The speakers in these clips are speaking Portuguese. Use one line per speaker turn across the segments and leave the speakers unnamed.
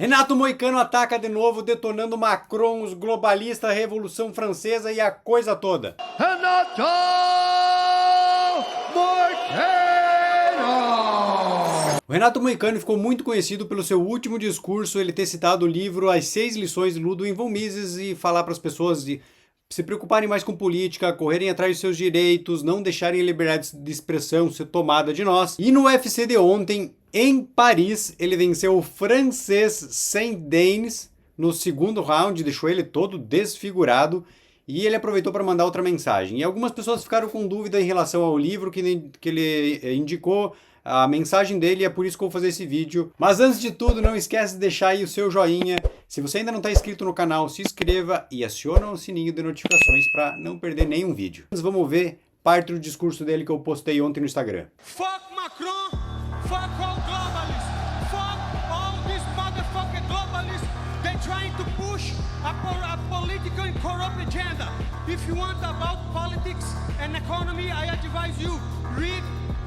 Renato Moicano ataca de novo, detonando Macron, os globalistas, a Revolução Francesa e a coisa toda.
Renato Moicano!
O Renato Moicano ficou muito conhecido pelo seu último discurso, ele ter citado o livro As 6 Lições de Ludwig von Mises e falar para as pessoas de se preocuparem mais com política, correrem atrás dos seus direitos, não deixarem a liberdade de expressão ser tomada de nós. E no UFC de ontem, em Paris, ele venceu o francês Saint-Denis no segundo round, deixou ele todo desfigurado e ele aproveitou para mandar outra mensagem. E algumas pessoas ficaram com dúvida em relação ao livro que ele indicou, a mensagem dele, é por isso que eu vou fazer esse vídeo. Mas antes de tudo, não esquece de deixar aí o seu joinha. Se você ainda não está inscrito no canal, se inscreva e aciona o sininho de notificações para não perder nenhum vídeo. Vamos ver parte do discurso dele que eu postei ontem no Instagram.
Fuck Macron, fuck all globalists, fuck all these motherfucking globalists. They're trying to push a political and corrupt agenda. If you want about politics and economy, I advise you, read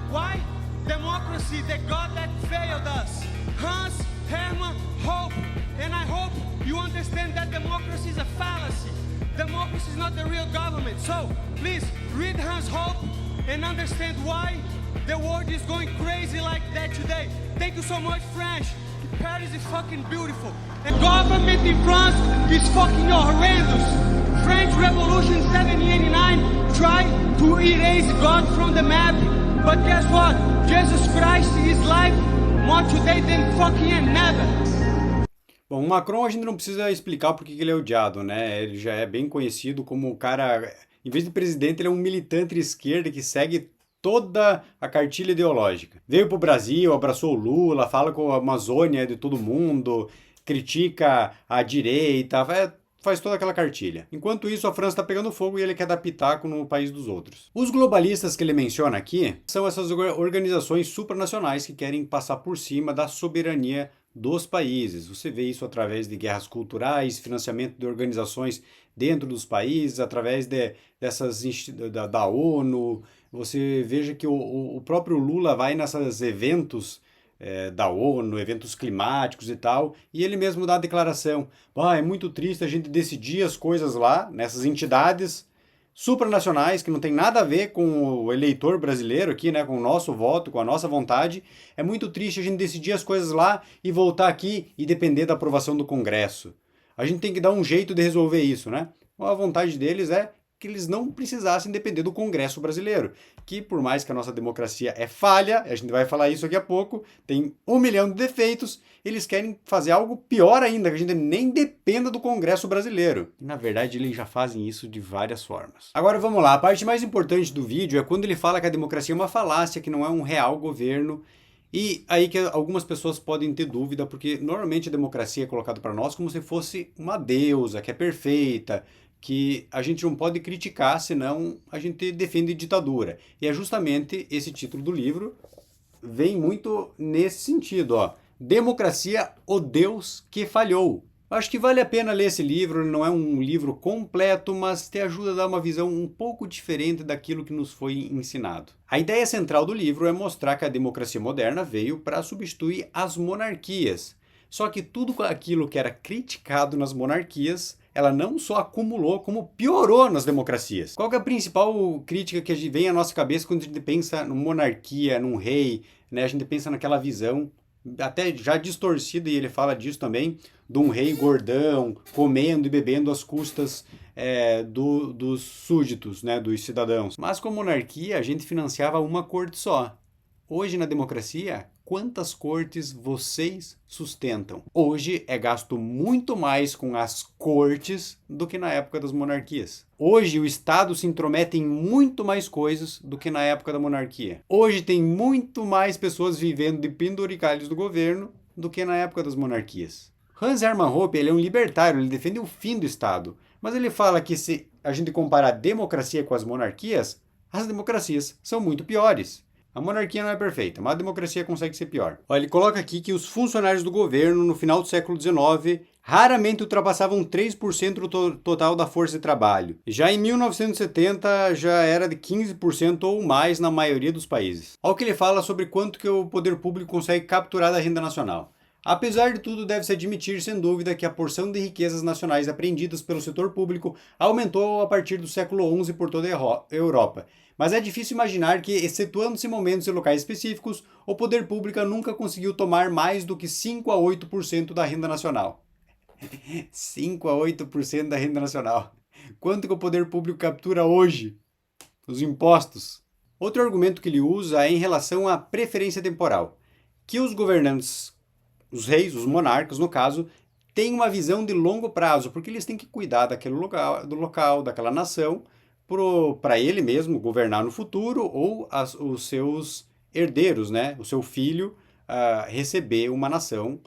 why democracy, the God that failed us. Hans Hermann Hoppe. And I hope you understand that democracy is a fallacy. Democracy is not the real government. So, please, read Hans Hoppe and understand why the world is going crazy like that today. Thank you so much, French. Paris is fucking beautiful. And government in France is fucking horrendous. French Revolution 1789 tried to erase God from the map. But guess what? Jesus Christ is life more today than fucking never.
Bom, o Macron a gente não precisa explicar porque ele é odiado, né? Ele já é bem conhecido como o cara, em vez de presidente, ele é um militante de esquerda que segue toda a cartilha ideológica. Veio pro Brasil, abraçou o Lula, fala com a Amazônia de todo mundo, critica a direita, faz toda aquela cartilha. Enquanto isso, a França está pegando fogo e ele quer dar pitaco no país dos outros. Os globalistas que ele menciona aqui são essas organizações supranacionais que querem passar por cima da soberania dos países. Você vê isso através de guerras culturais, financiamento de organizações dentro dos países, através da ONU. Você veja que o próprio Lula vai nesses eventos da ONU, eventos climáticos e tal, e ele mesmo dá a declaração, é muito triste a gente decidir as coisas lá, nessas entidades supranacionais, que não tem nada a ver com o eleitor brasileiro aqui, né, com o nosso voto, com a nossa vontade. É muito triste a gente decidir as coisas lá e voltar aqui e depender da aprovação do Congresso. A gente tem que dar um jeito de resolver isso, né? A vontade deles é que eles não precisassem depender do Congresso brasileiro, que por mais que a nossa democracia é falha, a gente vai falar isso daqui a pouco, tem 1 milhão de defeitos, eles querem fazer algo pior ainda, que a gente nem dependa do Congresso brasileiro. E, na verdade, eles já fazem isso de várias formas. Agora vamos lá, a parte mais importante do vídeo é quando ele fala que a democracia é uma falácia, que não é um real governo, e aí que algumas pessoas podem ter dúvida, porque normalmente a democracia é colocada para nós como se fosse uma deusa, que é perfeita, que a gente não pode criticar, senão a gente defende ditadura. E é justamente esse título do livro, vem muito nesse sentido, ó. Democracia, o Deus que falhou. Acho que vale a pena ler esse livro, ele não é um livro completo, mas te ajuda a dar uma visão um pouco diferente daquilo que nos foi ensinado. A ideia central do livro é mostrar que a democracia moderna veio para substituir as monarquias. Só que tudo aquilo que era criticado nas monarquias, ela não só acumulou, como piorou nas democracias. Qual que é a principal crítica que vem à nossa cabeça quando a gente pensa numa monarquia, num rei, né? A gente pensa naquela visão, até já distorcida, e ele fala disso também, de um rei gordão, comendo e bebendo às custas dos súditos, né? Dos cidadãos. Mas com a monarquia, a gente financiava uma corte só. Hoje, na democracia, quantas cortes vocês sustentam? Hoje é gasto muito mais com as cortes do que na época das monarquias. Hoje o Estado se intromete em muito mais coisas do que na época da monarquia. Hoje tem muito mais pessoas vivendo de penduricalhos do governo do que na época das monarquias. Hans Hermann Hoppe, ele é um libertário, ele defende o fim do Estado. Mas ele fala que se a gente comparar a democracia com as monarquias, as democracias são muito piores. A monarquia não é perfeita, mas a democracia consegue ser pior. Olha, ele coloca aqui que os funcionários do governo, no final do século XIX, raramente ultrapassavam 3% do total da força de trabalho. Já em 1970, já era de 15% ou mais na maioria dos países. Olha o que ele fala sobre quanto que o poder público consegue capturar da renda nacional. Apesar de tudo, deve-se admitir, sem dúvida, que a porção de riquezas nacionais apreendidas pelo setor público aumentou a partir do século XI por toda a Europa. Mas é difícil imaginar que, excetuando-se momentos e locais específicos, o poder público nunca conseguiu tomar mais do que 5 a 8% da renda nacional. 5 a 8% da renda nacional. Quanto que o poder público captura hoje? Os impostos. Outro argumento que ele usa é em relação à preferência temporal, que os governantes, os reis, os monarcas, no caso, têm uma visão de longo prazo, porque eles têm que cuidar daquele lugar, do local, daquela nação, para ele mesmo governar no futuro ou os seus herdeiros, né? O seu filho receber uma nação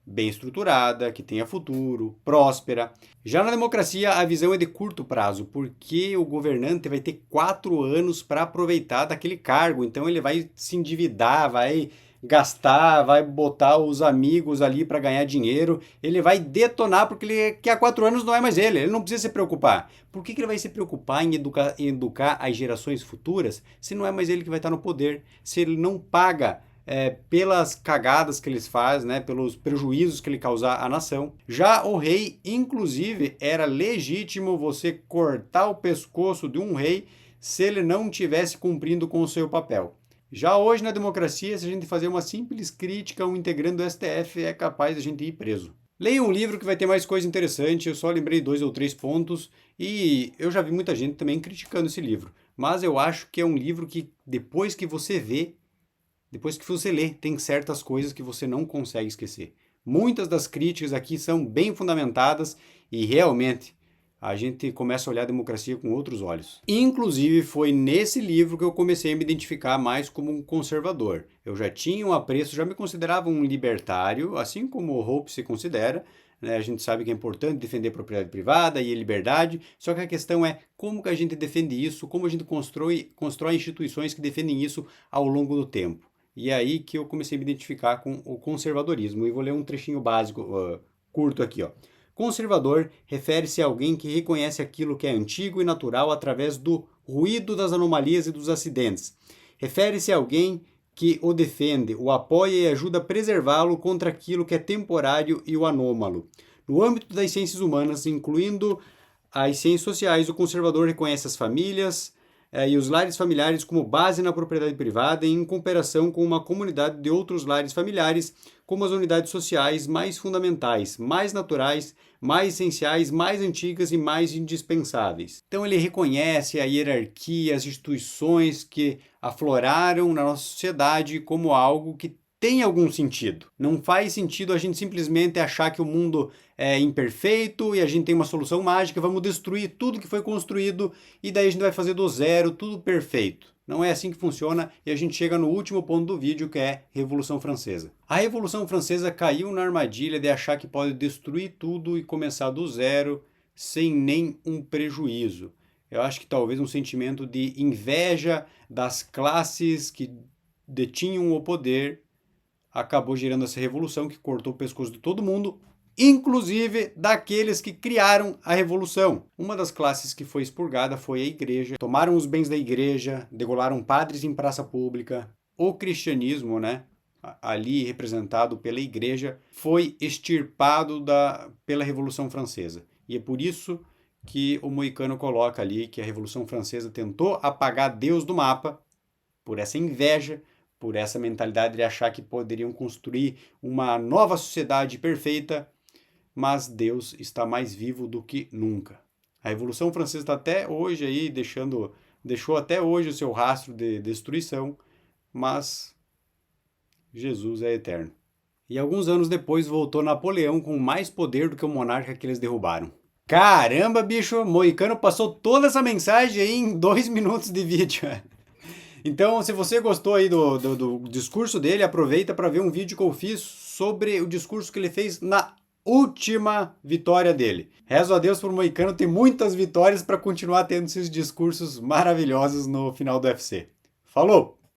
bem estruturada, que tenha futuro, próspera. Já na democracia, a visão é de curto prazo, porque o governante vai ter 4 anos para aproveitar daquele cargo, então ele vai se endividar, vai gastar, vai botar os amigos ali para ganhar dinheiro, ele vai detonar porque que há 4 anos não é mais ele não precisa se preocupar. Por que ele vai se preocupar em educar as gerações futuras se não é mais ele que vai estar no poder, se ele não paga pelas cagadas que eles fazem, né, pelos prejuízos que ele causar à nação. Já o rei, inclusive, era legítimo você cortar o pescoço de um rei se ele não estivesse cumprindo com o seu papel. Já hoje na democracia, se a gente fazer uma simples crítica a um integrante do STF, é capaz de a gente ir preso. Leia um livro que vai ter mais coisa interessante, eu só lembrei 2 ou 3 pontos e eu já vi muita gente também criticando esse livro. Mas eu acho que é um livro que depois que você lê, tem certas coisas que você não consegue esquecer. Muitas das críticas aqui são bem fundamentadas e realmente a gente começa a olhar a democracia com outros olhos. Inclusive, foi nesse livro que eu comecei a me identificar mais como um conservador. Eu já tinha um apreço, já me considerava um libertário, assim como o Hope se considera. A gente sabe que é importante defender a propriedade privada e a liberdade, só que a questão é como que a gente defende isso, como a gente constrói instituições que defendem isso ao longo do tempo. E é aí que eu comecei a me identificar com o conservadorismo. E vou ler um trechinho básico, curto aqui, ó. Conservador refere-se a alguém que reconhece aquilo que é antigo e natural através do ruído das anomalias e dos acidentes. Refere-se a alguém que o defende, o apoia e ajuda a preservá-lo contra aquilo que é temporário e o anômalo. No âmbito das ciências humanas, incluindo as ciências sociais, o conservador reconhece as famílias e os lares familiares como base na propriedade privada em comparação com uma comunidade de outros lares familiares, como as unidades sociais mais fundamentais, mais naturais, mais essenciais, mais antigas e mais indispensáveis. Então ele reconhece a hierarquia, as instituições que afloraram na nossa sociedade como algo que tem algum sentido. Não faz sentido a gente simplesmente achar que o mundo é imperfeito e a gente tem uma solução mágica, vamos destruir tudo que foi construído e daí a gente vai fazer do zero, tudo perfeito. Não é assim que funciona e a gente chega no último ponto do vídeo, que é Revolução Francesa. A Revolução Francesa caiu na armadilha de achar que pode destruir tudo e começar do zero sem nem um prejuízo. Eu acho que talvez um sentimento de inveja das classes que detinham o poder acabou gerando essa revolução que cortou o pescoço de todo mundo, inclusive daqueles que criaram a revolução. Uma das classes que foi expurgada foi a igreja. Tomaram os bens da igreja, degolaram padres em praça pública. O cristianismo, né, ali representado pela igreja, foi extirpado pela Revolução Francesa. E é por isso que o Moicano coloca ali que a Revolução Francesa tentou apagar Deus do mapa, por essa inveja, por essa mentalidade de achar que poderiam construir uma nova sociedade perfeita, mas Deus está mais vivo do que nunca. A Revolução Francesa está até hoje aí, deixou até hoje o seu rastro de destruição, mas Jesus é eterno. E alguns anos depois voltou Napoleão com mais poder do que o monarca que eles derrubaram. Caramba, bicho, Moicano passou toda essa mensagem aí em 2 minutos de vídeo. Então, se você gostou aí do discurso dele, aproveita para ver um vídeo que eu fiz sobre o discurso que ele fez na última vitória dele. Rezo a Deus por Moicano ter muitas vitórias para continuar tendo esses discursos maravilhosos no final do UFC. Falou!